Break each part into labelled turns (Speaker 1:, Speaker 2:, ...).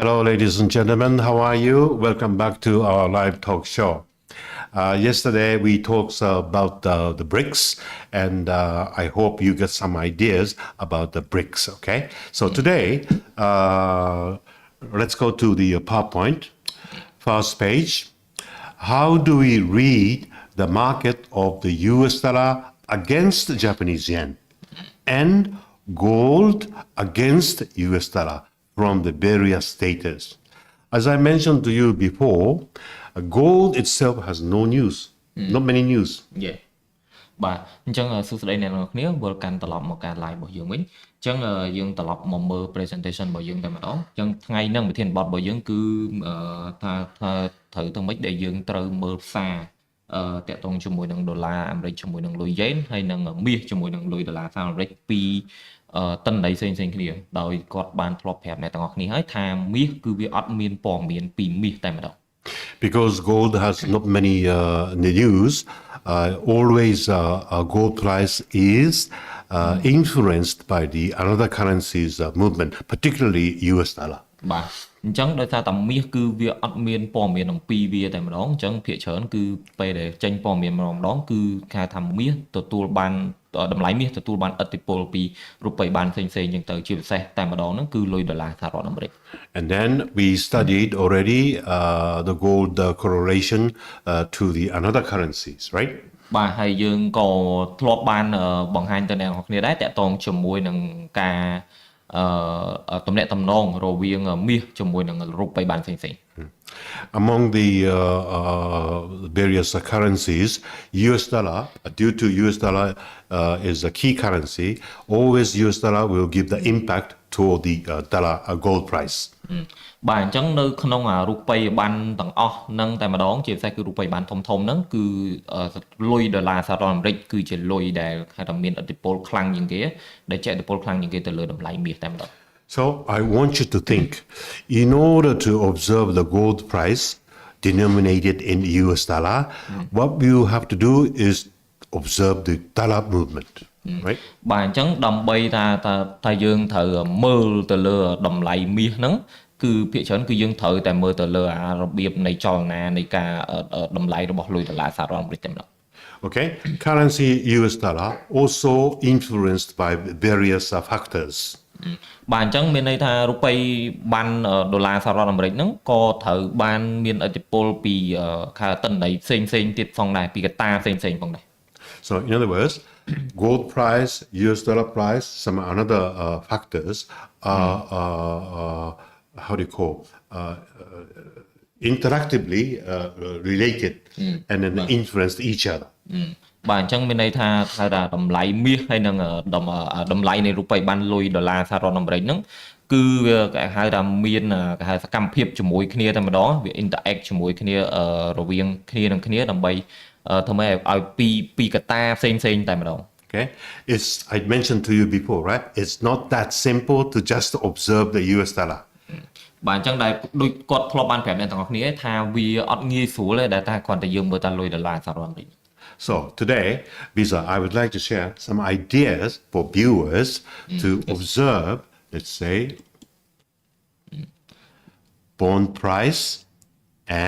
Speaker 1: Hello, ladies and gentlemen. How are you? Welcome back to our live talk show. Yesterday, we talked about the BRICS, and I hope you get some ideas about the BRICS, okay? So today, let's go to the PowerPoint. First page. How do we read the market of the US dollar against the Japanese yen and gold against US dollar from the various status? As I mentioned to you before, gold itself has no news, not many news.
Speaker 2: Yeah. បាទអញ្ចឹងសួស្តីអ្នកនរគ្នាវិលកាន់ត្រឡប់មកការ live របស់យើងវិញអញ្ចឹងយើងត្រឡប់មកមើល presentation របស់យើងតែម្ដងអញ្ចឹងថ្ងៃហ្នឹងវិធានបទរបស់យើងគឺថាត្រូវទៅមិនដែលយើងត្រូវមើលផ្សារតាក់ទងជាមួយនឹងដុល្លារអាមេរិកជាមួយនឹងលុយយេនហើយនឹងមាសជាមួយនឹងលុយដុល្លារសហរដ្ឋអាមេរិកពីតិនដីផ្សេងៗគ្នាដោយគាត់បានធ្លាប់ប្រាប់អ្នកទាំងអស់គ្នាហើយថាមាសគឺវាអត់មានព័ត៌មានពីមាសតែម្ដង
Speaker 1: Because gold has not many news, always gold price is influenced by the another currencies movement, particularly US dollar.
Speaker 2: បាទអញ្ចឹងដោយសារតែមាសគឺវាអត់មានព័ត៌មានអំពីវាតែម្ដងអញ្ចឹងភាគច្រើនគឺពេលដែលចេញព័ត៌មានម្ដងគឺគេថាមាសទទួលបានតម្លៃមាសទទួលបានឥទ្ធិពលពីរូបិយប័ណ្ណផ្សេងៗចឹងទៅជាពិសេសតែម្ដងហ្នឹងគឺលុយដុល្លារសហរដ្ឋអាមេរិក
Speaker 1: And then we studied already the gold correlation to the another currencies, right?
Speaker 2: បាទហើយយើងក៏ធ្លាប់បានបង្ហាញទៅអ្នកនរគ្នាដែរតាក់ទងជាមួយនឹងការតំណែងតំណងរវាងមាសជាមួយនឹងរូបិយប័ណ្ណផ្សេងៗ
Speaker 1: Among the various currencies, US dollar, due to US dollar is a key currency, always US dollar will give the impact to the dollar gold price.
Speaker 2: បាទអញ្ចឹងនៅក្នុងរូបិយប័ណ្ណទាំងអស់ហ្នឹងតែម្ដងជាពិសេសគឺរូបិយប័ណ្ណធំៗហ្នឹងគឺលុយដុល្លារសហរដ្ឋអាមេរិកគឺជាលុយដែលហៅថាមានឥទ្ធិពលខ្លាំងជាងគេដែលជះឥទ្ធិពលខ្លាំងជាងគេទៅលើតម្លៃមាសតែម្ដង
Speaker 1: So I want you to think, in order to observe the gold price denominated in US dollar, what you have to do is observe the dollar movement, right?
Speaker 2: បាទអញ្ចឹងដើម្បីថាយើងត្រូវមើលទៅលើតម្លៃមាសហ្នឹងគឺភាគច្រើនគឺយើងត្រូវតែមើលទៅលើរបៀបនៃចលនានៃការតម្លៃរបស់លុយដុល្លារសហរដ្ឋអាមេរិកតែម្ដង
Speaker 1: Okay, currency US dollar also influenced by various factors.
Speaker 2: បាទអញ្ចឹងមានន័យថារូបិយប័ណ្ណដុល្លារសហរដ្ឋអាមេរិកហ្នឹងក៏ត្រូវបានមានឥទ្ធិពលពីខាងតិនដីផ្សេងៗទៀតផងដែរពីកត្តាផ្សេងៗផងដែរ
Speaker 1: So in other words, gold price, US dollar price, some another factors are how do you call interactively related and then influence each other.
Speaker 2: បាទអញ្ចឹងមានន័យថាតម្លៃមាសហើយនឹងតម្លៃនៃរូបិយប័ណ្ណលុយដុល្លារសហរដ្ឋអាមេរិកហ្នឹងគឺគេហៅថាមានគេហៅសកម្មភាពជាមួយគ្នាតែម្ដងវា interact ជាមួយគ្នារវាងគ្នានឹងគ្នាដើម្បីធ្វើឲ្យពីកត្តាផ្សេងៗតែម្ដង
Speaker 1: Okay, I mentioned to you before, right? It's not that simple to just observe the US dollar.
Speaker 2: បាទអញ្ចឹងដែលដូចគាត់ធ្លាប់បានប្រាប់អ្នកទាំងអស់គ្នាថាវាអត់ងាយស្រួលទេដែលថាគ្រាន់តែយើងមើលតែលុយដុល្លារសហរដ្ឋអាមេរិក
Speaker 1: So today, Visa, I would like to share some ideas for viewers to observe, let's say, bond price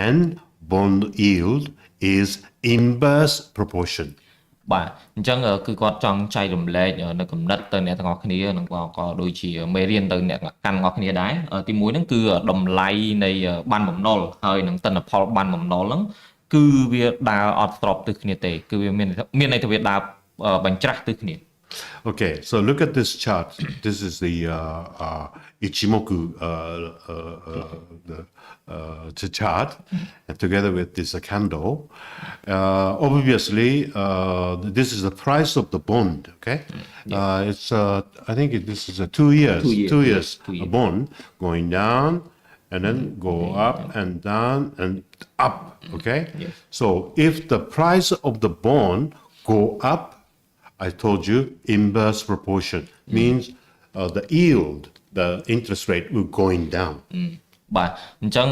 Speaker 1: and bond yield is inverse proportion.
Speaker 2: បាទអញ្ចឹងគឺគាត់ចង់ចែករំលែកនៅគំនិតទៅអ្នកទាំងអស់គ្នានិងក៏ដូចជាមេរៀនទៅអ្នកកាន់ទាំងអស់គ្នាដែរទីមួយហ្នឹងគឺតម្លៃនៃប័ណ្ណបំណុលហើយនឹងទិន្នផលប័ណ្ណបំណុលហ្នឹងគឺវាដើរអត់ស្របទិសគ្នាទេគឺវាមានន័យថាវាដើរបញ្ច្រាស់ទិសគ្នា
Speaker 1: Okay, so look at this chart. This is the Ichimoku the chart, and together with this candle. Obviously, this is the price of the bond. Okay, it's I think this is a 2 years a bond going down and then go up and down and up. Okay, so if the price of the bond go up, I told you inverse proportion means the yield, the interest rate will going down.
Speaker 2: បាទអញ្ចឹង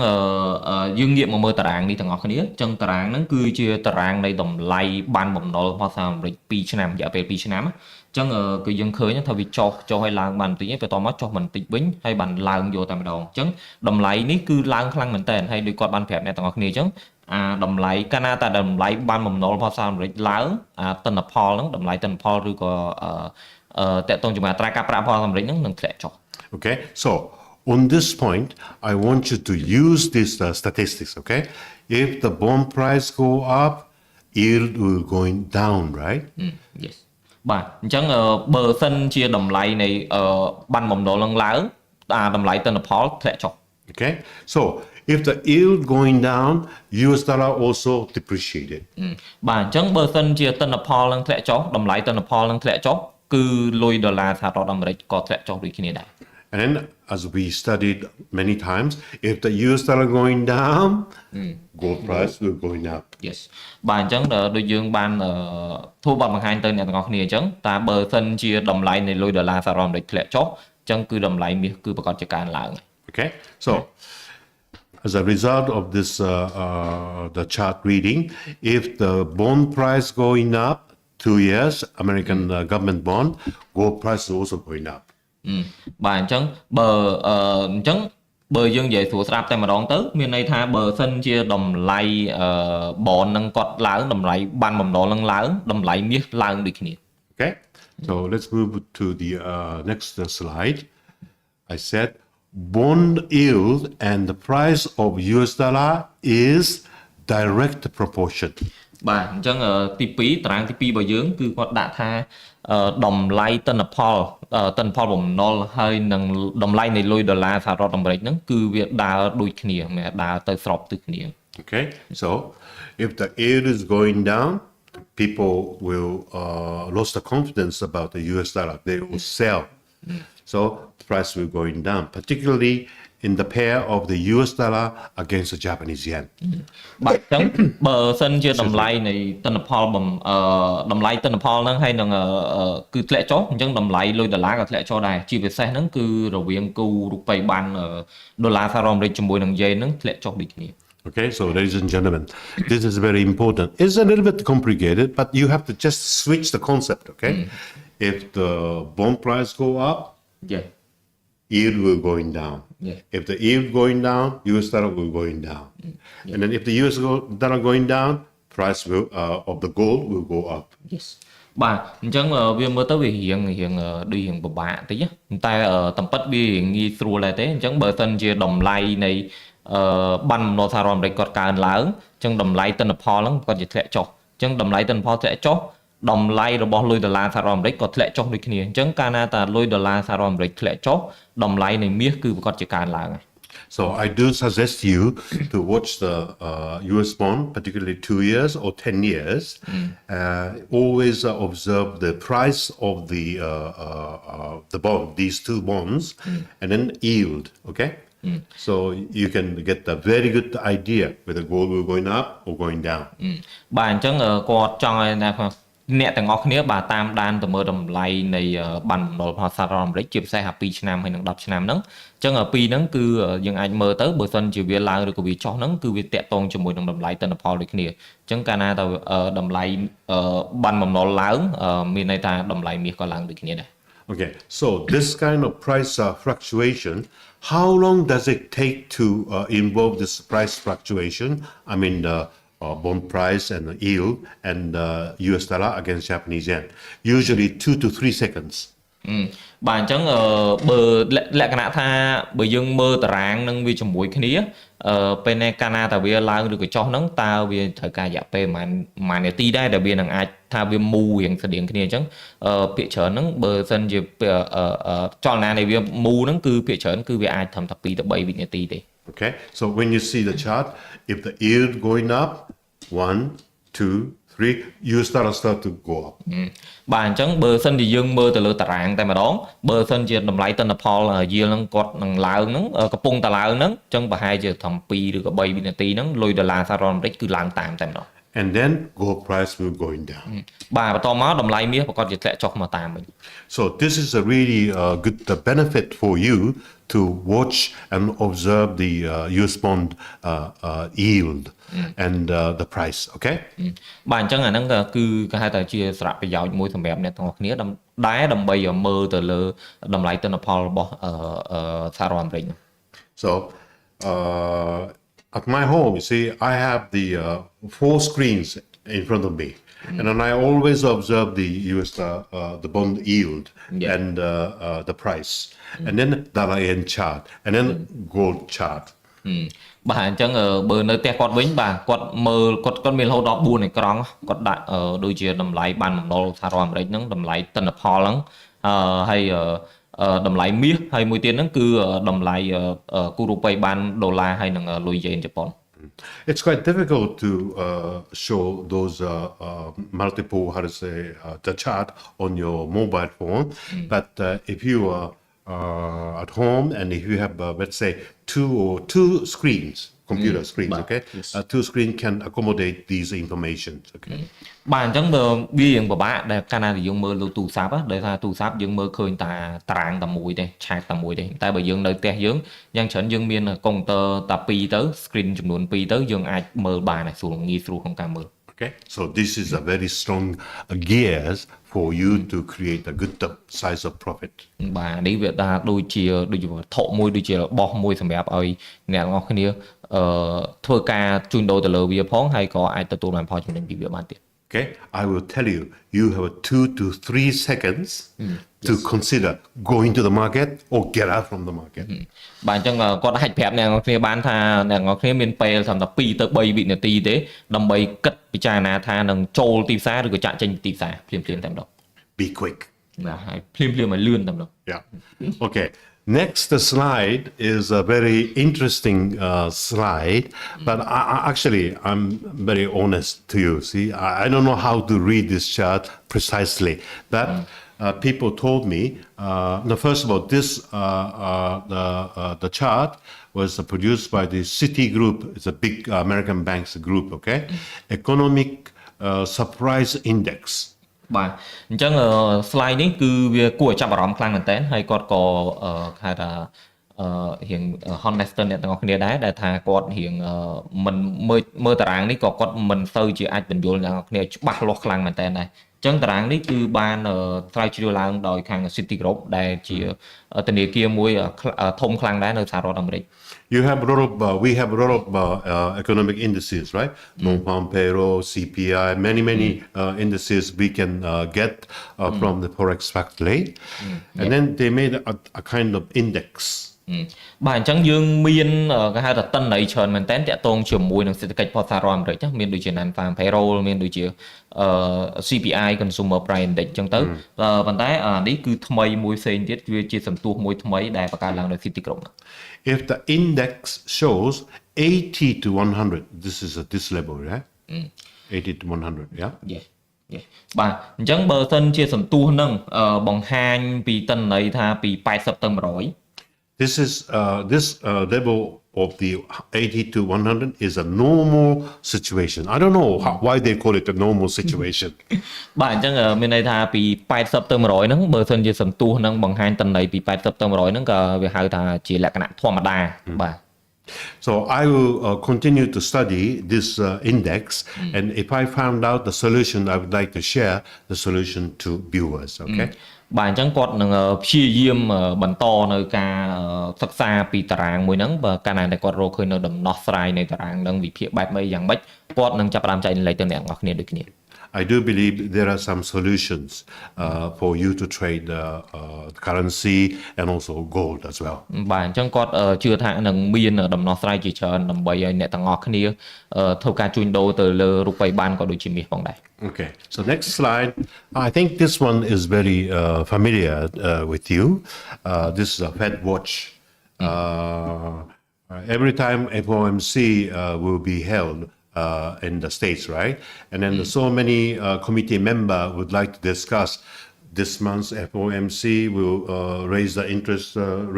Speaker 2: យើងងាកមកមើលតារាងនេះទាំងអស់គ្នាអញ្ចឹងតារាងហ្នឹងគឺជាតារាងនៃតម្លៃបានបំណុលរបស់សហរដ្ឋអាមេរិក2ឆ្នាំរយៈពេល2ឆ្នាំអញ្ចឹងគឺយើងឃើញថាវាចុះឲ្យឡើងបានបន្តិចហើយបន្ទាប់មកចុះបន្តិចវិញហើយបានឡើងយកតែម្ដងអញ្ចឹងតម្លៃនេះគឺឡើងខ្លាំងមែនតើហើយដូចគាត់បានប្រាប់អ្នកទាំងអស់គ្នាអញ្ចឹងតម្លៃកាលណាតែតម្លៃបានបំណុលរបស់សហរដ្ឋអាមេរិកឡើងទិន្នផលហ្នឹងតម្លៃទិន្នផលឬក៏តកតងជាមួយអត្រាការប្រាក់របស់អាមេរិកហ្នឹងនឹងធ្លាក់ចុះ
Speaker 1: Okay, so on this point, I want you to use these statistics, okay? If the bond price go up, yield will going down, right?
Speaker 2: Yes. បាទអញ្ចឹងបើសិនជាតម្លៃនៃបានបំណុលនឹងឡើងតម្លៃទិន្នផលធ្លាក់ចុះ
Speaker 1: Okay, so if the yield going down, US dollar also depreciated.
Speaker 2: បាទអញ្ចឹងបើសិនជាទិន្នផលនឹងធ្លាក់ចុះតម្លៃទិន្នផលនឹងធ្លាក់ចុះគឺលុយដុល្លារសហរដ្ឋអាមេរិកក៏ធ្លាក់ចុះដូចគ្នាដែរ
Speaker 1: And then, as we studied many times, if the US dollar going down, gold price will going up.
Speaker 2: Yes បាទអញ្ចឹងដូចយើងបានធ្វើបទបង្ហាញទៅអ្នកទាំងអស់គ្នាអញ្ចឹងតើបើសិនជាតម្លៃនៃលុយដុល្លារសហរដ្ឋអាមេរិកធ្លាក់ចុះអញ្ចឹងគឺតម្លៃមាសគឺប្រកាសជាកើនឡើង
Speaker 1: Okay, so as a result of this, the chart reading, if the bond price going up 2 years, American government bond, gold price is also going up.
Speaker 2: បាទអញ្ចឹងបើយើងនិយាយស្រួលស្ដាប់តែម្ដងទៅមានន័យថាបើសិនជាតម្លៃបននឹងគាត់ឡើងតម្លៃបានបំណុលនឹងឡើងតម្លៃមាសឡើងដូចគ្នា
Speaker 1: Okay, so let's move to the next slide. I said bond yield and the price of US dollar is direct proportion.
Speaker 2: បាទអញ្ចឹងទី2តារាងទី2របស់យើងគឺគាត់ដាក់ថាតម្លៃទិន្នផលបំណុលហើយនឹងតម្លៃនៃលុយដុល្លារសហរដ្ឋអាមេរិកហ្នឹងគឺវាដើរដូចគ្នាមិនដើរទៅស្របទិសគ្នា
Speaker 1: Okay, so if the yield is going down, people will lose the confidence about the US dollar. They will sell. So the price will going down, particularly in the pair of the US dollar against the Japanese yen.
Speaker 2: បាទអញ្ចឹងបើសិនជាតម្លៃនៃទិន្នផលតម្លៃទិន្នផលហ្នឹងហើយនឹងគឺធ្លាក់ចុះអញ្ចឹងតម្លៃលុយដុល្លារក៏ធ្លាក់ចុះដែរជាពិសេសហ្នឹងគឺរវាងគូរូបិយប័ណ្ណដុល្លារសហរដ្ឋអាមេរិកជាមួយនឹងយេនហ្នឹងធ្លាក់ចុះដូចគ្នា
Speaker 1: Okay, so ladies and gentlemen, this is very important. It's a little bit complicated, but you have to just switch the concept, okay? If the bond price go up,
Speaker 2: yeah
Speaker 1: yield will going down.
Speaker 2: Yeah.
Speaker 1: If the yield going down, US dollar will going down. And then if the US dollar going down, price will of the gold will go up.
Speaker 2: yes បាទអញ្ចឹងវាមើលទៅវារៀងដូចរៀងពិបាកតិចតែតាមពិតវាងាយស្រួលដែរទេអញ្ចឹងបើសិនជាតម្លៃនៃបានបំណុលសហរដ្ឋអាមេរិកគាត់កើនឡើងអញ្ចឹងតម្លៃទិន្នផលហ្នឹងគាត់ជាធ្លាក់ចុះអញ្ចឹងតម្លៃទិន្នផលធ្លាក់ចុះតម្លៃរបស់លុយដុល្លារសហរដ្ឋអាមេរិកក៏ធ្លាក់ចុះដូចគ្នាអញ្ចឹងកាលណាតាលុយដុល្លារសហរដ្ឋអាមេរិកធ្លាក់ចុះតម្លៃនៃមាសគឺប្រកាសជាកើនឡើងហើយ
Speaker 1: So I do suggest you to watch the US bond, particularly 2 years or 10 years. Always observe the price of the bond, these two bonds, and then yield. Okay, so you can get a very good idea whether gold will going up or going down.
Speaker 2: បាទអញ្ចឹងគាត់ចង់ឲ្យអ្នកទាំងអស់គ្នាបាទតាមដានទៅមើលតម្លៃនៃបានបំណុលរបស់សហរដ្ឋអាមេរិកជាពិសេស2ឆ្នាំហើយនឹង10ឆ្នាំហ្នឹងអញ្ចឹងពីហ្នឹងគឺយើងអាចមើលទៅបើសិនជាវាឡើងឬក៏វាចុះហ្នឹងគឺវាតាក់ទងជាមួយនឹងតម្លៃទិន្នផលដូចគ្នាអញ្ចឹងកាលណាទៅតម្លៃបានបំណុលឡើងមានន័យថាតម្លៃមាសក៏ឡើងដូចគ្នាដែរ
Speaker 1: Okay, so this kind of price fluctuation, how long does it take to involve this price fluctuation? I mean the bond price and the yield and US dollar against Japanese yen. Usually 2 to 3 seconds.
Speaker 2: បាទអញ្ចឹងបើលក្ខណៈថាបើយើងមើលតារាងនឹងវាជាមួយគ្នាពេលណាកាលណាតាវាឡើងឬក៏ចុះហ្នឹងតើវាត្រូវការរយៈពេលប្រហែលនាទីដែរដែលវានឹងអាចថាវាមូរៀងស្តៀងគ្នាអញ្ចឹងភាគច្រើនហ្នឹងបើសិនជាចលនានៃវាមូហ្នឹងគឺភាគច្រើនគឺវាអាចត្រឹមតែ2ទៅ3វិនាទីទេ
Speaker 1: Okay, so when you see the chart, if the yield going up, 1, 2, 3, US dollar start to go up.
Speaker 2: បាទអញ្ចឹងបើសិនជាយើងមើលទៅលើតារាងតែម្ដងបើសិនជាតម្លៃទិន្នផល yield ហ្នឹងគាត់នឹងឡើងហ្នឹងកំពុងតែឡើងហ្នឹងអញ្ចឹងប្រហែលជាត្រឹម2ឬក៏3វិនាទីហ្នឹងលុយដុល្លារសហរដ្ឋអាមេរិកគឺឡើងតាមតែម្ដង
Speaker 1: and then gold price will going down.
Speaker 2: បាទបន្តមកតម្លៃមាសប្រកាសជាធ្លាក់ចុះមកតាមវិញ
Speaker 1: So this is a really good benefit for you to watch and observe the US bond yield and the price, okay?
Speaker 2: បាទអញ្ចឹងអាហ្នឹងគឺគេហៅថាជាសារៈប្រយោជន៍មួយសម្រាប់អ្នកទាំងអស់គ្នាដើម្បីមើលទៅលើតម្លៃទិន្នផលរបស់សហរដ្ឋអាមេរិក
Speaker 1: So at my home, you see, I have the 4 screens in front of me. And then I always observe the US the bond yield and the price, and then dollar yen chart, and then gold chart.
Speaker 2: បាទអញ្ចឹងបើនៅផ្ទះគាត់វិញបាទគាត់មើលគាត់មានរហូតដល់4អេក្រង់គាត់ដាក់ដូចជាតម្លៃបានបំណុលសហរដ្ឋអាមេរិកហ្នឹងតម្លៃទិន្នផលហ្នឹងហើយតម្លៃមាសហើយមួយទៀតហ្នឹងគឺតម្លៃគូរូប៉ីបានដុល្លារហើយនឹងលុយយេនជប៉ុន
Speaker 1: It's quite difficult to show those multiple, how to say, the chart on your mobile phone. But if you are at home and if you have, let's say, two screens, computer screens, okay?
Speaker 2: Yes.
Speaker 1: 2 screens can accommodate these information, okay?
Speaker 2: បាទអញ្ចឹងបើវារៀងពិបាកដែលកាលណាយើងមើលលើទូរស័ព្ទដែលថាទូរស័ព្ទយើងមើលឃើញតាតារាងតែមួយទេឆាតតែមួយទេតែបើយើងនៅផ្ទះយើងយ៉ាងច្រើនយើងមានកុំព្យូទ័រតែ2ទៅ screen ចំនួន2ទៅយើងអាចមើលបានហើយស្រួលងាយស្រួលក្នុងការមើល
Speaker 1: Okay, so this is a very strong gears for you to create a good size of profit.
Speaker 2: បាទនេះវាថាដូចជាវត្ថុមួយដូចជារបស់មួយសម្រាប់ឲ្យអ្នកទាំងអស់គ្នាធ្វើការជួញដូរទៅលើវាផងហើយក៏អាចទទួលបានផលចំណេញពីវាបានទៀត
Speaker 1: Okay, I will tell you, you have 2 to 3 seconds to consider going to the market or get out from the market.
Speaker 2: បាទអញ្ចឹងគាត់អាចប្រាប់អ្នកនរគ្នាបានថាអ្នកនរគ្នាមានពេលត្រឹមតែ2ទៅ3វិនាទីទេដើម្បីគិតពិចារណាថានឹងចូលទីផ្សារឬក៏ចាក់ចេញទីផ្សារភ្លាមៗតែម្ដង
Speaker 1: Be quick.
Speaker 2: បាទហើយភ្លាមៗឲ្យលឿនតែម្ដង
Speaker 1: Yeah. Okay. Next slide is a very interesting slide, but I'm very honest to you. See, I don't know how to read this chart precisely, but people told me. Now, first of all, this the chart was produced by the Citigroup. It's a big American banks group. Okay, Economic Surprise Index.
Speaker 2: បាទអញ្ចឹង slide នេះគឺវាគួរឲ្យចាប់អារម្មណ៍ខ្លាំងមែនតើហើយគាត់ក៏ហៅថារៀង honest អ្នកទាំងអស់គ្នាដែរដែលថាគាត់រៀងមិនមើលតារាងនេះក៏គាត់មិនសូវជាអាចបញ្យល់អ្នកទាំងអស់គ្នាច្បាស់លាស់ខ្លាំងមែនតើដែរអញ្ចឹងតារាងនេះគឺបានស្រាវជ្រាវឡើងដោយខាង Citigroup ដែលជាធนาគារមួយធំខ្លាំងដែរនៅសហរដ្ឋអាមេរិក
Speaker 1: You have a lot of, we have a lot of economic indices, right? Non-farm payroll, CPI, many indices we can get from the Forex Factory. And then they made a kind of index.
Speaker 2: បាទអញ្ចឹងយើងមានគេហៅថាតិន្នន័យច្រើនមែនតើតាក់ទងជាមួយនឹងសេដ្ឋកិច្ចសហរដ្ឋអាមេរិកមានដូចជា non-farm payroll មានដូចជា CPI Consumer Price Index អញ្ចឹងទៅប៉ុន្តែនេះគឺថ្មីមួយផ្សេងទៀតវាជាសន្ទុះមួយថ្មីដែលបង្កើតឡើងដោយ Citigroup
Speaker 1: If the index shows 80 to 100, this level, right? 80 to 100, yeah?
Speaker 2: Yes. បាទអញ្ចឹងបើសិនជាសន្ទុះហ្នឹងបង្ហាញពីតិន្នន័យថាពី80ទៅ100
Speaker 1: This is this level of the 80 to 100 is a normal situation. I don't know why they call it a normal situation.
Speaker 2: បាទអញ្ចឹងមានន័យថាពី80ទៅ100ហ្នឹងបើសិនជាសន្ទុះហ្នឹងបង្ហាញតិន្នន័យពី80ទៅ100ហ្នឹងក៏វាហៅថាជាលក្ខណៈធម្មតាបាទ
Speaker 1: So I will continue to study this index, and if I found out the solution, I would like to share the solution to viewers. Okay.
Speaker 2: បាទអញ្ចឹងគាត់នឹងព្យាយាមបន្តនៅការសិក្សាពីតារាងមួយហ្នឹងបើកាលណាតែគាត់រកឃើញនៅដំណោះស្រាយនៃតារាងហ្នឹងវិភាគបែបយ៉ាងម៉េចគាត់នឹងចាប់ផ្ដើមចែករំលែកទៅអ្នកទាំងអស់គ្នាដូចគ្នា
Speaker 1: I do believe there are some solutions for you to trade currency and also gold as well.
Speaker 2: បាទអញ្ចឹងគាត់ជឿថានឹងមានដំណោះស្រាយជាច្រើនដើម្បីឲ្យអ្នកទាំងអស់គ្នាធ្វើការជួញដូរទៅលើរូបិយប័ណ្ណក៏ដូចជាមាសផងដែរ
Speaker 1: Okay, so next slide. I think this one is very familiar with you. This is a Fed watch. Every time FOMC will be held in the States, right? And then so many committee members would like to discuss this month's FOMC will raise the interest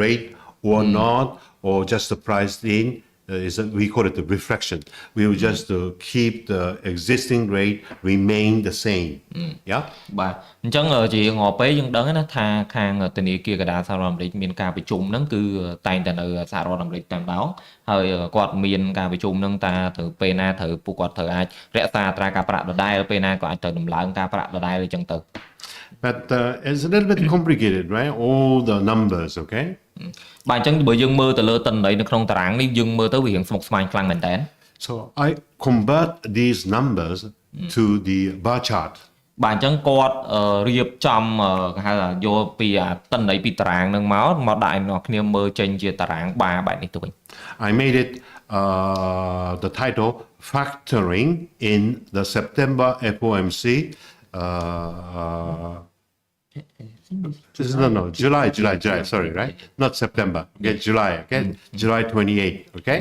Speaker 1: rate or not, or just the price in is we call it the reflection. We will just keep the existing rate remain the same. Yeah.
Speaker 2: បាទអញ្ចឹងជាងល់ពេលយើងដឹងណាថាខាងធនាគារកណ្ដាលសហរដ្ឋអាមេរិកមានការប្រជុំហ្នឹងគឺតែងតែនៅសហរដ្ឋអាមេរិកតែម្ដងហើយគាត់មានការប្រជុំហ្នឹងតាទៅពេលណាត្រូវពួកគាត់ត្រូវអាចរក្សាអត្រាការប្រាក់ដដែលពេលណាក៏អាចត្រូវដំឡើងការប្រាក់ដដែលអញ្ចឹងទៅ
Speaker 1: But it's a little bit complicated, right? All the numbers, okay?
Speaker 2: បាទអញ្ចឹងបើយើងមើលទៅលើតិន័យនៅក្នុងតារាងនេះយើងមើលទៅវារៀងស្មុគស្មាញខ្លាំងមែនតើ
Speaker 1: So I convert these numbers to the bar chart.
Speaker 2: បាទអញ្ចឹងគាត់រៀបចំគេហៅថាយកពីតិន័យពីតារាងហ្នឹងមកដាក់ឲ្យអ្នកគ្នាមើលចេញជាតារាងបាបែបនេះទៅវិញ
Speaker 1: I made it the title factoring in the September FOMC no, July, sorry, right? Not September, okay, July, okay? July 28, okay?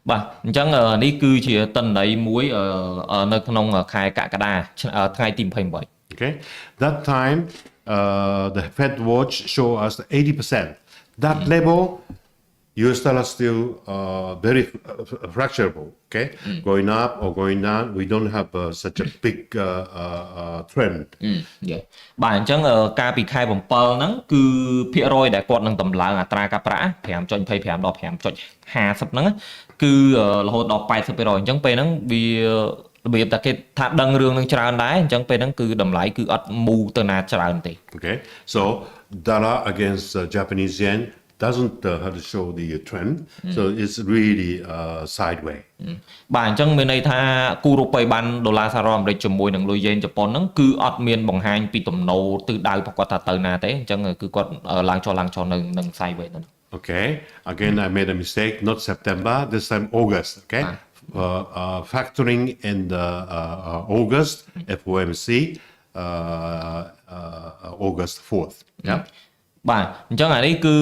Speaker 2: បាទអញ្ចឹងនេះគឺជាតិន័យមួយនៅក្នុងខែកក្កដាថ្ងៃទី28
Speaker 1: Okay? That time the Fed watch show us 80%. That level US dollar still very fracturable, okay? Going up or going down, we don't have such a big trend.
Speaker 2: បាទអញ្ចឹងកាលពីខែ7ហ្នឹងគឺភាគរយដែលគាត់នឹងតម្លើងអត្រាការប្រាក់ 5.25 ដល់ 5.50 ហ្នឹងគឺរហូតដល់ 80% អញ្ចឹងពេលហ្នឹងវារបៀបតែគេថាដឹងរឿងនឹងច្រើនដែរអញ្ចឹងពេលហ្នឹងគឺតម្លៃគឺអត់មូទៅណាច្រើនទេ
Speaker 1: Okay? So dollar against Japanese yen doesn't have to show the trend, so it's really sideways.
Speaker 2: បាទអញ្ចឹងមានន័យថាគូរូប៉ីបានដុល្លារសហរដ្ឋអាមេរិកជាមួយនឹងលុយយេនជប៉ុនហ្នឹងគឺអត់មានបង្ហាញពីទំនោរទិសដៅរបស់គាត់ថាទៅណាទេអញ្ចឹងគឺគាត់ឡើងចុះនៅ sideways ហ្នឹង
Speaker 1: Okay, again I made a mistake, not September, this time August, okay? Factoring in the August FOMC, August 4th. Yeah.
Speaker 2: បាទអញ្ចឹងអានេះគឺ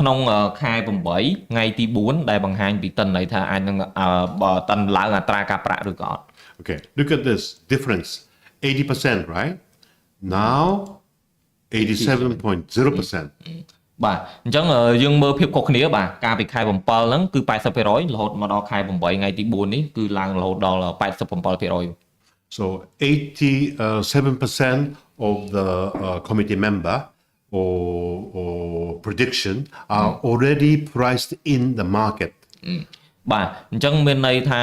Speaker 2: ក្នុងខែ8ថ្ងៃទី4ដែលបង្ហាញពីតិន័យថាអាចនឹងតិនឡើងអត្រាការប្រាក់ឬក៏អត់
Speaker 1: Okay, look at this difference, 80%, right? Now 87.0%.
Speaker 2: បាទអញ្ចឹងយើងមើលភាពខុសគ្នាបាទកាលពីខែ7ហ្នឹងគឺ 80% រហូតមកដល់ខែ8ថ្ងៃទី4នេះគឺឡើងរហូតដល់ 87%
Speaker 1: So 87% of the committee member or prediction are already priced in the market.
Speaker 2: បាទអញ្ចឹងមានន័យថា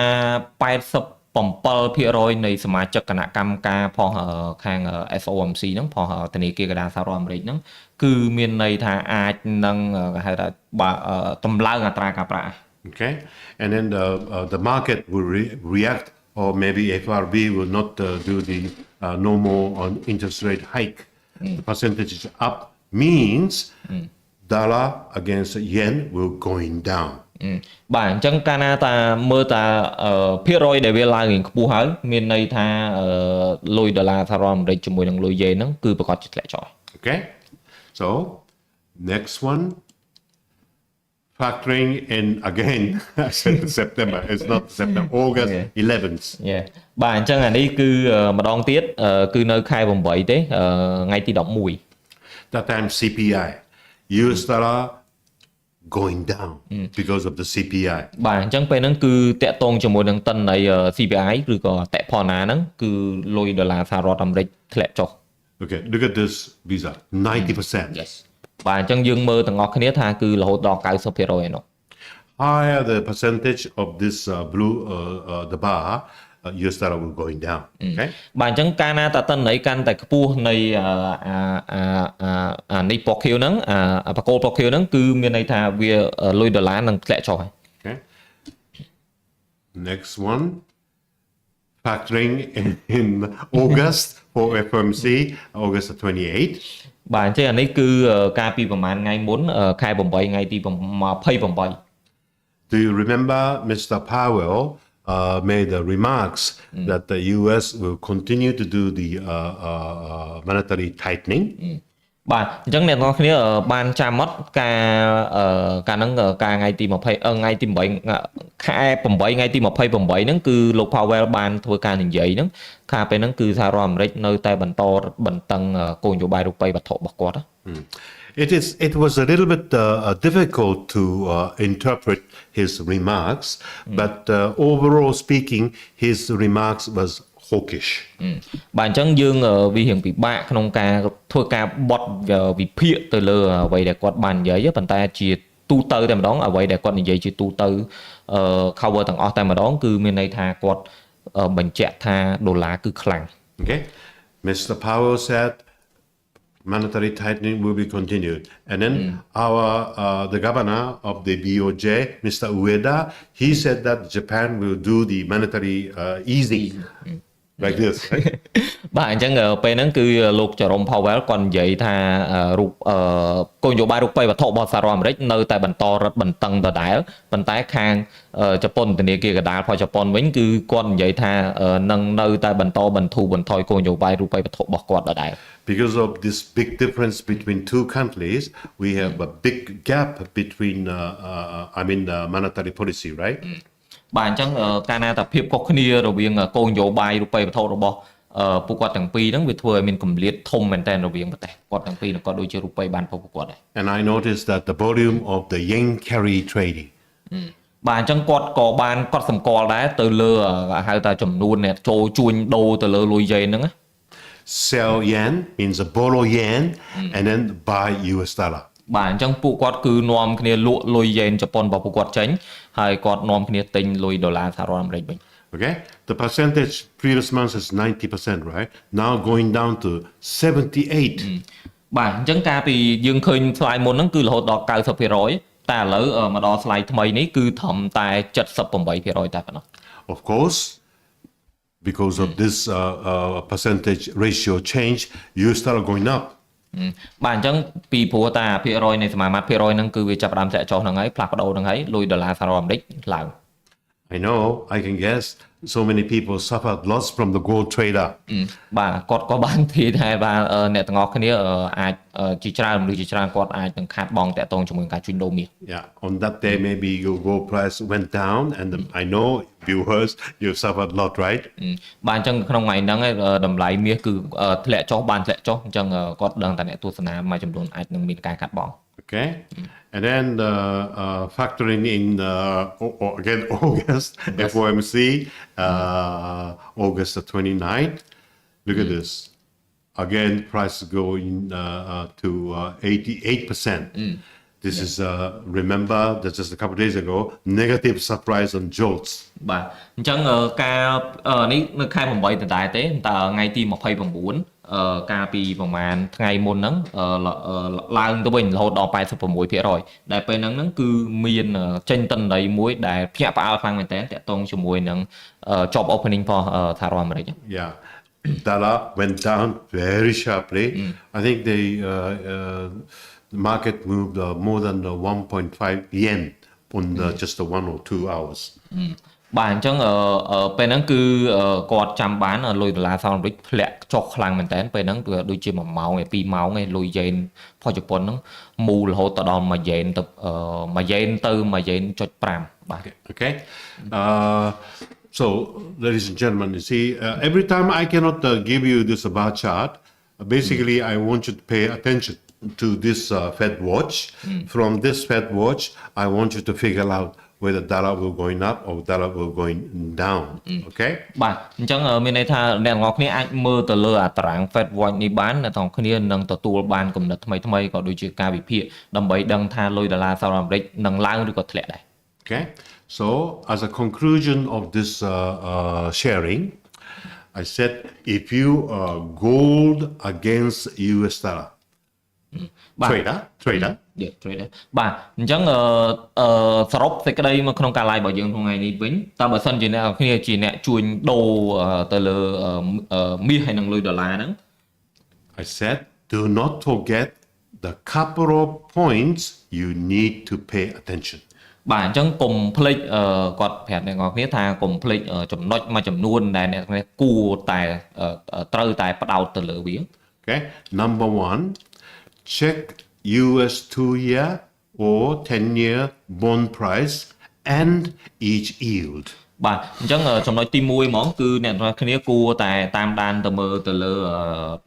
Speaker 2: 87% នៃសមាជិកគណៈកម្មការផងខាង FOMC ហ្នឹងផងធនាគារកណ្ដាលសហរដ្ឋអាមេរិកហ្នឹងគឺមានន័យថាអាចនឹងហៅថាតម្លើងអត្រាការប្រាក់
Speaker 1: Okay, and then the market will react, or maybe FRB will not do the normal interest rate hike. The percentage is up means dollar against yen will going down.
Speaker 2: បាទអញ្ចឹងកាលណាតាមើលតាភាគរយដែលវាឡើងរៀងខ្ពស់ហើយមានន័យថាលុយដុល្លារសហរដ្ឋអាមេរិកជាមួយនឹងលុយយេនហ្នឹងគឺប្រកាសជាធ្លាក់ចុះ
Speaker 1: Okay, so next one, factoring in again. I said September, it's not September, August 11th.
Speaker 2: បាទអញ្ចឹងអានេះគឺម្ដងទៀតគឺនៅខែ8ទេថ្ងៃទី11
Speaker 1: That time CPI, US dollar going down because of the CPI.
Speaker 2: បាទអញ្ចឹងពេលហ្នឹងគឺតាក់ទងជាមួយនឹងតិន័យ CPI ឬក៏តផណាហ្នឹងគឺលុយដុល្លារសហរដ្ឋអាមេរិកធ្លាក់ចុះ
Speaker 1: Okay, look at this visa, 90%.
Speaker 2: Yes. បាទអញ្ចឹងយើងមើលទាំងអស់គ្នាថាគឺរហូតដល់ 90% ឯនោះ
Speaker 1: Higher the percentage of this blue the bar, US dollar will going down. Okay.
Speaker 2: បាទអញ្ចឹងកាលណាតាតិន័យកាន់តែខ្ពស់នៃនេះពណ៌ខៀវហ្នឹងបកគោលពណ៌ខៀវហ្នឹងគឺមានន័យថាវាលុយដុល្លារនឹងធ្លាក់ចុះហើយ
Speaker 1: Okay. Next one, factoring in August for FOMC, August 28.
Speaker 2: បាទអញ្ចឹងអានេះគឺកាលពីប្រហែលថ្ងៃមុនខែ8ថ្ងៃទី28
Speaker 1: Do you remember Mr. Powell made the remarks that the US will continue to do the monetary tightening?
Speaker 2: បាទអញ្ចឹងអ្នកនរគ្នាបានចាំអត់ការហ្នឹងការថ្ងៃទី20ថ្ងៃទី8ខែ8ថ្ងៃទី28ហ្នឹងគឺលោក Powell បានធ្វើការនិយាយហ្នឹងថាពេលហ្នឹងគឺសហរដ្ឋអាមេរិកនៅតែបន្តបន្តឹងគោលនយោបាយរូបិយវត្ថុរបស់គាត់
Speaker 1: It was a little bit difficult to interpret his remarks, but overall speaking, his remarks was hawkish.
Speaker 2: បាទអញ្ចឹងយើងវារៀងពិបាកក្នុងការធ្វើការបត់វិភាគទៅលើអ្វីដែលគាត់បាននិយាយប៉ុន្តែជាទូទៅតែម្ដងអ្វីដែលគាត់និយាយជាទូទៅcover ទាំងអស់តែម្ដងគឺមានន័យថាគាត់បញ្ជាក់ថាដុល្លារគឺខ្លាំង
Speaker 1: Okay, Mr. Powell said monetary tightening will be continued, and then the governor of the BOJ, Mr. Ueda, he said that Japan will do the monetary easing like this. Right?
Speaker 2: បាទអញ្ចឹងពេលហ្នឹងគឺលោកចរ៉ុំ Powell គាត់និយាយថារូបគោលនយោបាយរូបិយវត្ថុរបស់សហរដ្ឋអាមេរិកនៅតែបន្តរឹតបន្តឹងដដែលប៉ុន្តែខាងជប៉ុនធនាគារកណ្ដាលរបស់ជប៉ុនវិញគឺគាត់និយាយថានឹងនៅតែបន្តបន្ធូរបន្ថយគោលនយោបាយរូបិយវត្ថុរបស់គាត់ដដែល
Speaker 1: Because of this big difference between two countries, we have a big gap between, monetary policy, right?
Speaker 2: បាទអញ្ចឹងកាលណាតែភាពខុសគ្នារវាងគោលនយោបាយរូបិយវត្ថុរបស់ពួកគាត់ទាំងពីរហ្នឹងវាធ្វើឲ្យមានគម្លាតធំមែនទែនរវាងប្រទេសគាត់ទាំងពីរនិងក៏ដូចជារូបិយប័ណ្ណពួកគាត់ដែរ
Speaker 1: And I noticed that the volume of the yen carry trading.
Speaker 2: បាទអញ្ចឹងគាត់ក៏បានកត់សម្គាល់ដែរទៅលើហៅថាចំនួនអ្នកចូលជួញដូរទៅលើលុយយ៉េនហ្នឹង
Speaker 1: Sell yen means borrow yen and then buy US dollar.
Speaker 2: បាទអញ្ចឹងពួកគាត់គឺនាំគ្នាលក់លុយយ៉េនជប៉ុនរបស់ពួកគាត់ចេញហើយគាត់នាំគ្នាទិញលុយដុល្លារសហរដ្ឋអាមេរិកវិញ
Speaker 1: Okay, the percentage previous month is 90%, right? Now going down to 78.
Speaker 2: បាទអញ្ចឹងកាលពីយើងឃើញស្លាយមុនហ្នឹងគឺរហូតដល់ 90% តែឥឡូវមកដល់ស្លាយថ្មីនេះគឺត្រឹមតែ 78% តែប៉ុណ្ណោះ
Speaker 1: Of course, because of this percentage ratio change, US dollar going up.
Speaker 2: បាទអញ្ចឹងពីព្រោះតាភាគរយនៃសមាមាត្រភាគរយហ្នឹងគឺវាចាប់ផ្ដើមធ្លាក់ចុះហ្នឹងហើយផ្លាស់ប្ដូរហ្នឹងហើយលុយដុល្លារសហរដ្ឋអាមេរិកឡើង
Speaker 1: I know, I can guess so many people suffered loss from the gold trader.
Speaker 2: បាទគាត់ក៏បាននិយាយថាបាទអ្នកទាំងអស់គ្នាអាចជាច្រើនមនុស្សជាច្រើនគាត់អាចនឹងខាតបង់តាក់ទងជាមួយការជួញដូរមាស
Speaker 1: Yeah, on that day maybe your gold price went down and I know viewers you suffered a lot, right?
Speaker 2: បាទអញ្ចឹងក្នុងថ្ងៃហ្នឹងតម្លៃមាសគឺធ្លាក់ចុះបានធ្លាក់ចុះអញ្ចឹងគាត់ដឹងតែអ្នកទស្សនាមួយចំនួនអាចនឹងមានការខាតបង់
Speaker 1: Okay, and then factoring in again August FOMC August the 29th. Look at this. Again, price going to 88%. This is remember that just a couple of days ago negative surprise on jolts.
Speaker 2: បាទអញ្ចឹងការនេះនៅខែ8ដដែលទេតែថ្ងៃទី29កាលពីប្រហែលថ្ងៃមុនហ្នឹងឡើងទៅវិញរហូតដល់ 86% ដែលពេលហ្នឹងគឺមានចេញទិន្នន័យមួយដែលភ្ញាក់ផ្អើលខ្លាំងមែនទែនតាក់ទងជាមួយនឹង job opening របស់សហរដ្ឋអាមេរិក
Speaker 1: Yeah, dollar went down very sharply. I think the market moved more than 1.5 yen on just 1 or 2 hours.
Speaker 2: បាទអញ្ចឹងពេលហ្នឹងគឺគាត់ចាំបានលុយដុល្លារសហរដ្ឋអាមេរិកធ្លាក់ចុះខ្លាំងមែនតើពេលហ្នឹងគឺដូចជា1ម៉ោងឯ2ម៉ោងឯលុយយ៉េនរបស់ជប៉ុនហ្នឹងមូលរហូតទៅដល់1យ៉េនទៅ1យ៉េនទៅ1យ៉េន.5 បាទ
Speaker 1: Okay. So, ladies and gentlemen, you see, every time I cannot give you this bar chart, basically I want you to pay attention to this Fed watch. From this Fed watch, I want you to figure out whether dollar will going up or dollar will going down. Okay?
Speaker 2: បាទអញ្ចឹងមានន័យថាអ្នកទាំងអស់គ្នាអាចមើលទៅលើអាតារាង Fed watch នេះបានអ្នកទាំងអស់គ្នានឹងទទួលបានគំនិតថ្មីៗក៏ដូចជាការវិភាគដើម្បីដឹងថាលុយដុល្លារសហរដ្ឋអាមេរិកនឹងឡើងឬក៏ធ្លាក់ដែរ
Speaker 1: Okay? So, as a conclusion of this sharing, I said if you gold against US dollar, trader.
Speaker 2: trader បាទអញ្ចឹងសរុបសេចក្តីមកក្នុងការ live របស់យើងថ្ងៃនេះវិញតើបើសិនជាអ្នកគ្នាជាអ្នកជួញដូរទៅលើមាសហើយនឹងលុយដុល្លារហ្នឹង
Speaker 1: I said do not forget the couple of points you need to pay attention.
Speaker 2: បាទអញ្ចឹងកុំភ្លេចគាត់ប្រាប់អ្នកនរគ្នាថាកុំភ្លេចចំណុចមួយចំនួនដែលអ្នកគ្នាគួរតែត្រូវតែផ្ដោតទៅលើវា
Speaker 1: Okay, number 1, check US 2-year or 10-year bond price and each yield.
Speaker 2: បាទអញ្ចឹងចំណុចទី1ហ្មងគឺអ្នកនរគ្នាគួរតែតាមដានទៅមើលទៅលើ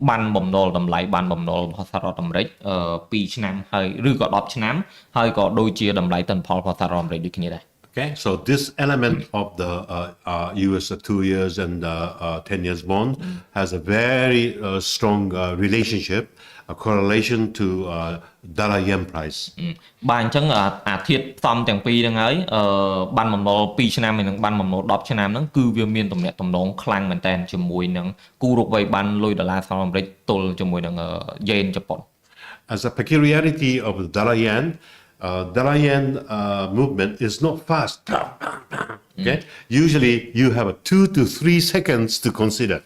Speaker 2: បានបំណុលតម្លៃបានបំណុលរបស់សហរដ្ឋអាមេរិក2ឆ្នាំហើយឬក៏10ឆ្នាំហើយក៏ដូចជាតម្លៃទិន្នផលរបស់សហរដ្ឋអាមេរិកដូចគ្នាដែរ
Speaker 1: Okay, so this element of the US 2 years and 10 years bond has a very strong relationship, a correlation to dollar yen price.
Speaker 2: បាទអញ្ចឹងអាធាតុផ្សំទាំងពីរហ្នឹងហើយបានបំណុល2ឆ្នាំហើយនឹងបានបំណុល10ឆ្នាំហ្នឹងគឺវាមានទំនាក់ទំនងខ្លាំងមែនតើជាមួយនឹងគូរកវ័យបានលុយដុល្លារសហរដ្ឋអាមេរិកទល់ជាមួយនឹងយេនជប៉ុន
Speaker 1: As a peculiarity of the dollar yen movement is not fast. Okay, usually you have 2 to 3 seconds to consider.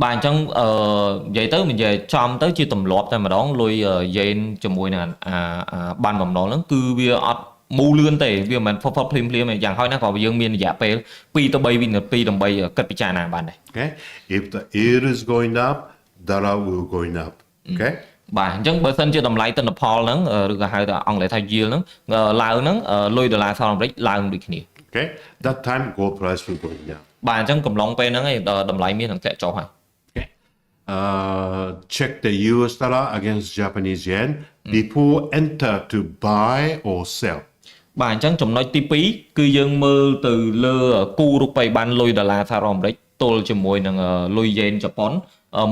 Speaker 2: បាទអញ្ចឹងនិយាយទៅនិយាយចំទៅជាទម្លាប់តែម្ដងលុយយេនជាមួយនឹងបានបំណុលហ្នឹងគឺវាអត់មូលលឿនទេវាមិនមែនផុតភ្លាមៗទេយ៉ាងហោចណាស់ក៏យើងមានរយៈពេល2ទៅ3វិនាទីដើម្បីគិតពិចារណាបានដែរ
Speaker 1: Okay, if the yield is going up, dollar will going up. Okay.
Speaker 2: បាទអញ្ចឹងបើសិនជាតម្លៃទិន្នផលហ្នឹងឬក៏ហៅថាអង់គ្លេសថា yield ហ្នឹងឡើងហ្នឹងលុយដុល្លារសហរដ្ឋអាមេរិកឡើងដូចគ្នា
Speaker 1: Okay, that time gold price will going down.
Speaker 2: បាទអញ្ចឹងកំឡុងពេលហ្នឹងឯងតម្លៃមាននឹងធ្លាក់ចុះហើយ
Speaker 1: Okay, check the US dollar against Japanese yen before enter to buy or sell.
Speaker 2: បាទអញ្ចឹងចំណុចទី2គឺយើងមើលទៅលើគូរូបិយបានលុយដុល្លារសហរដ្ឋអាមេរិកទល់ជាមួយនឹងលុយយេនជប៉ុន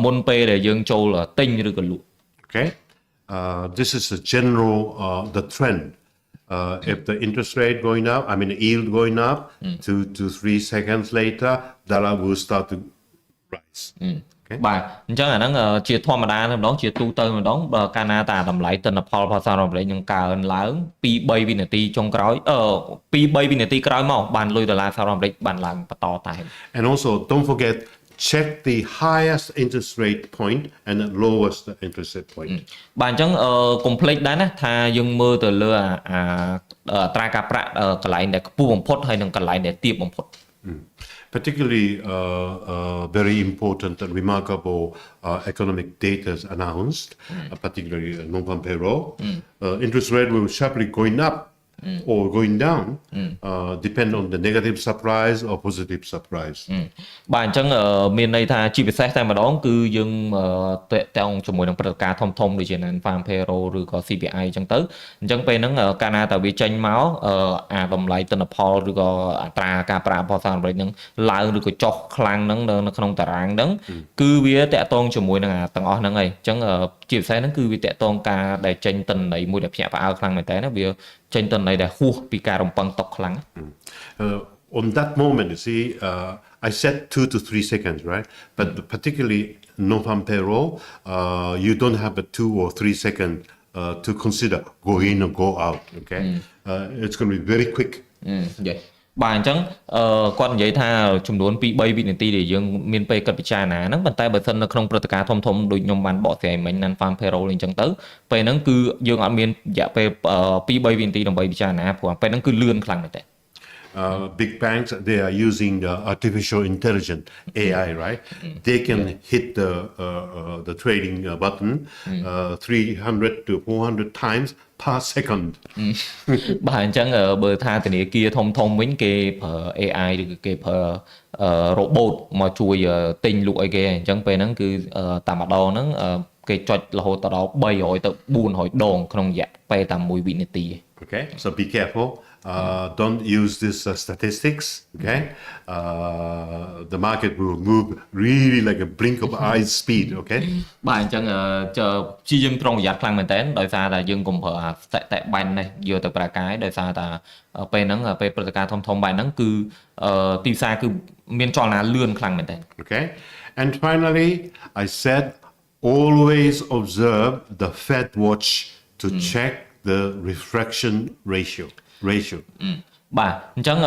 Speaker 2: មុនពេលដែលយើងចូលទិញឬក៏លក់
Speaker 1: Okay, this is the general the trend. If the interest rate going up, I mean the yield going up, 2 to 3 seconds later, dollar will start to rise. Okay.
Speaker 2: បាទអញ្ចឹងអាហ្នឹងជាធម្មតាតែម្ដងជាទូទៅម្ដងបើកាលណាតាតម្លៃទិន្នផលរបស់សហរដ្ឋអាមេរិកនឹងកើនឡើង2-3វិនាទីចុងក្រោយ2-3វិនាទីក្រោយមកបានលុយដុល្លារសហរដ្ឋអាមេរិកបានឡើងបន្តតែ
Speaker 1: And also don't forget check the highest interest rate point and the lowest interest rate point.
Speaker 2: បាទអញ្ចឹងកុំភ្លេចដែរណាថាយើងមើលទៅលើអត្រាការប្រាក់កន្លែងដែលខ្ពស់បំផុតហើយនិងកន្លែងដែលទាបបំផុត
Speaker 1: Particularly very important and remarkable economic data is announced, particularly non-farm payroll. Interest rate will sharply going up or going down, depend on the negative surprise or positive surprise.
Speaker 2: បាទអញ្ចឹងមានន័យថាជាពិសេសតែម្ដងគឺយើងតេតងជាមួយនឹងព្រឹត្តិការណ៍ធំៗដូចជា non-farm payroll ឬក៏ CPI អញ្ចឹងទៅអញ្ចឹងពេលហ្នឹងកាលណាតែវាចេញមកអាតម្លៃទិន្នផលឬក៏អត្រាការប្រាក់របស់សហរដ្ឋអាមេរិកហ្នឹងឡើងឬក៏ចុះខ្លាំងហ្នឹងនៅក្នុងតារាងហ្នឹងគឺវាតេតងជាមួយនឹងអាទាំងអស់ហ្នឹងហើយអញ្ចឹងជាពិសេសហ្នឹងគឺវាតេតងការដែលចេញទិន្នន័យមួយដែលភ្ញាក់ផ្អើលខ្លាំងមែនតើណាវាចេញទិន្នន័យដែលហួសពីការរំពឹងទុកខ្លាំង
Speaker 1: On that moment, you see, I said 2 to 3 seconds, right? But particularly non-farm payroll, you don't have a 2 or 3 seconds to consider go in or go out. Okay, it's going to be very quick.
Speaker 2: Yeah. បាទអញ្ចឹងគាត់និយាយថាចំនួន 2-3 វិនាទីដែលយើងមានពេលគិតពិចារណាហ្នឹងប៉ុន្តែបើសិននៅក្នុងព្រឹត្តិការណ៍ធំៗដូចខ្ញុំបានបកស្រាយមិញ non-farm payroll អញ្ចឹងទៅពេលហ្នឹងគឺយើងអត់មានរយៈពេល 2-3 វិនាទីដើម្បីពិចារណាព្រោះពេលហ្នឹងគឺលឿនខ្លាំងមែនតើ
Speaker 1: Big banks, they are using the artificial intelligence AI, right? They can hit the trading button 300 to 400 times per second.
Speaker 2: បាទអញ្ចឹងបើថាធនាគារធំវិញគេប្រើ AI ឬក៏គេប្រើ robot មកជួយទិញលក់អីគេអញ្ចឹងពេលហ្នឹងគឺតែម្ដងហ្នឹងគេចុចរហូតដល់300ទៅ400ដងក្នុងរយៈពេលតែ1វិនាទី
Speaker 1: Okay, so be careful. Don't use this statistics. Okay, the market will move really like a blink of eye speed. Okay.
Speaker 2: បាទអញ្ចឹងព្យាយាមប្រុងប្រយ័ត្នខ្លាំងមែនតើដោយសារតែយើងកុំប្រើស្តិតបាញ់នេះយកទៅប្រើកាយដោយសារតែពេលហ្នឹងពេលព្រឹត្តិការណ៍ធំបែបហ្នឹងគឺទីផ្សារគឺមានចលនាលឿនខ្លាំងមែនតើ
Speaker 1: Okay, and finally I said always observe the Fed watch to check the refraction ratio.
Speaker 2: បាទអញ្ចឹង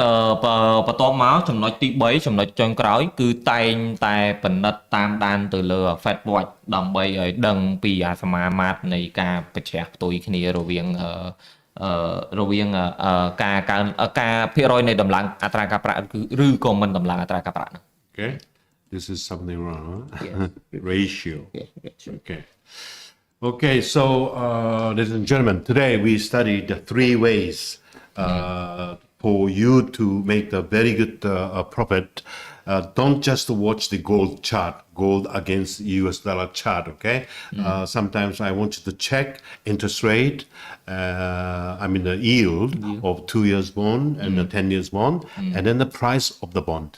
Speaker 2: បន្ទាប់មកចំណុចទី3ចំណុចចុងក្រោយគឺតែងតែពិនិត្យតាមដានទៅលើ Fed Watch ដើម្បីឲ្យដឹងពីសមាមាត្រនៃការប្រឆាំងផ្ទុយគ្នារវាងការភាគរយនៃតម្លើងអត្រាការប្រាក់ឬក៏មិនតម្លើងអត្រាការប្រាក់ហ្នឹង
Speaker 1: Okay, this is something wrong. Ratio. Okay, so ladies and gentlemen, today we studied the 3 ways for you to make a very good profit, don't just watch the gold chart, gold against US dollar chart, okay? Sometimes I want you to check interest rate, the yield of 2 years bond and the 10 years bond, and then the price of the bond.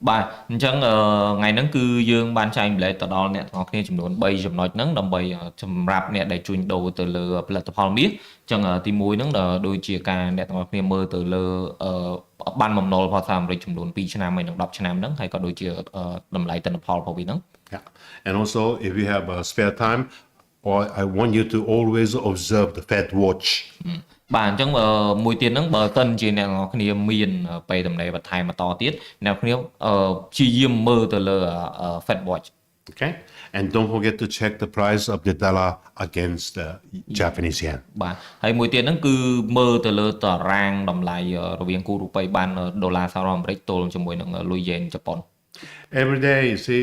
Speaker 2: បាទអញ្ចឹងថ្ងៃហ្នឹងគឺយើងបានចែកម្លែកទៅដល់អ្នកទាំងអស់គ្នាចំនួន3ចំណុចហ្នឹងដើម្បីសម្រាប់អ្នកដែលជួញដូរទៅលើផលិតផលមាសអញ្ចឹងទី1ហ្នឹងដូចជាការអ្នកទាំងអស់គ្នាមើលទៅលើបានបំណុលផលសារអាមេរិកចំនួន2ឆ្នាំហើយនិង10ឆ្នាំហ្នឹងហើយក៏ដូចជាតម្លៃទិន្នផលរបស់វាហ្នឹង
Speaker 1: Yeah. And also if you have spare time, or I want you to always observe the Fed watch.
Speaker 2: បាទអញ្ចឹងមួយទៀតហ្នឹងបើសិនជាអ្នកទាំងអស់គ្នាមានពេលទំនេរបន្ថែមបន្តទៀតអ្នកគ្នាព្យាយាមមើលទៅលើ Fed watch.
Speaker 1: Okay, and don't forget to check the price of the dollar against the Japanese yen.
Speaker 2: បាទហើយមួយទៀតហ្នឹងគឺមើលទៅលើតារាងតម្លៃរវាងគូរូបិយបានដុល្លារសហរដ្ឋអាមេរិកទល់ជាមួយនឹងលុយយ៉េនជប៉ុន
Speaker 1: Every day, you see,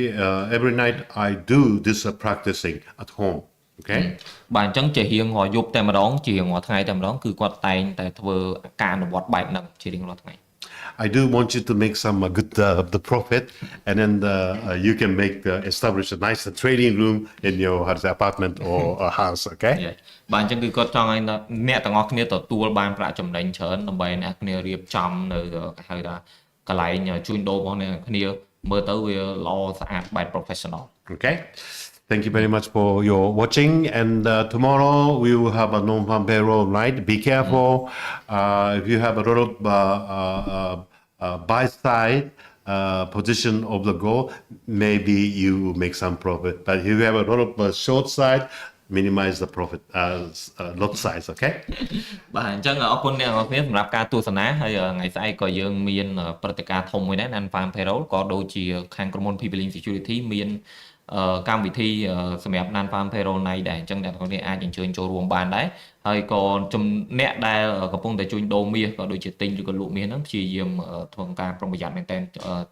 Speaker 1: every night I do this practicing at home. Okay.
Speaker 2: បាទអញ្ចឹងជារៀងរាល់យប់តែម្ដងជារៀងរាល់ថ្ងៃតែម្ដងគឺគាត់តែងតែធ្វើការអនុវត្តបែបហ្នឹងជារៀងរាល់ថ្ងៃ
Speaker 1: I do want you to make some good the profit, and then you can establish a nice trading room in your apartment or a house. Okay.
Speaker 2: បាទអញ្ចឹងគឺគាត់ចង់ឲ្យអ្នកទាំងអស់គ្នាទទួលបានប្រាក់ចំណេញច្រើនដើម្បីអ្នកគ្នារៀបចំនៅគេហៅថាកន្លែងជួញដូររបស់អ្នកគ្នាមើលទៅវាល្អស្អាតបែប professional.
Speaker 1: Okay. Thank you very much for your watching, and tomorrow we will have a non-farm payroll night. Be careful. If you have a lot of buy side position of the gold, maybe you will make some profit. But if you have a lot of short side, minimize the profit lot size, okay?
Speaker 2: បាទអញ្ចឹងអរគុណអ្នកនរគ្នាសម្រាប់ការទស្សនាហើយថ្ងៃស្អែកក៏យើងមានព្រឹត្តិការណ៍ធំមួយដែរ non-farm payroll ក៏ដូចជាខាងក្រុមហ៊ុន Securities មានកម្មវិធីសម្រាប់ non-farm payroll ណៃដែរអញ្ចឹងអ្នកនរគ្នាអាចអញ្ជើញចូលរួមបានដែរហើយក៏អ្នកដែលកំពុងតែជួញដូរមាសក៏ដូចជាទិញឬក៏លក់មាសហ្នឹងព្យាយាមធ្វើការប្រុងប្រយ័ត្នមែនទែន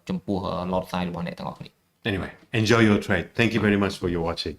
Speaker 2: ចំពោះ lot size របស់អ្នកទាំងអស់គ្នា
Speaker 1: Anyway, enjoy your trade. Thank you very much for your watching.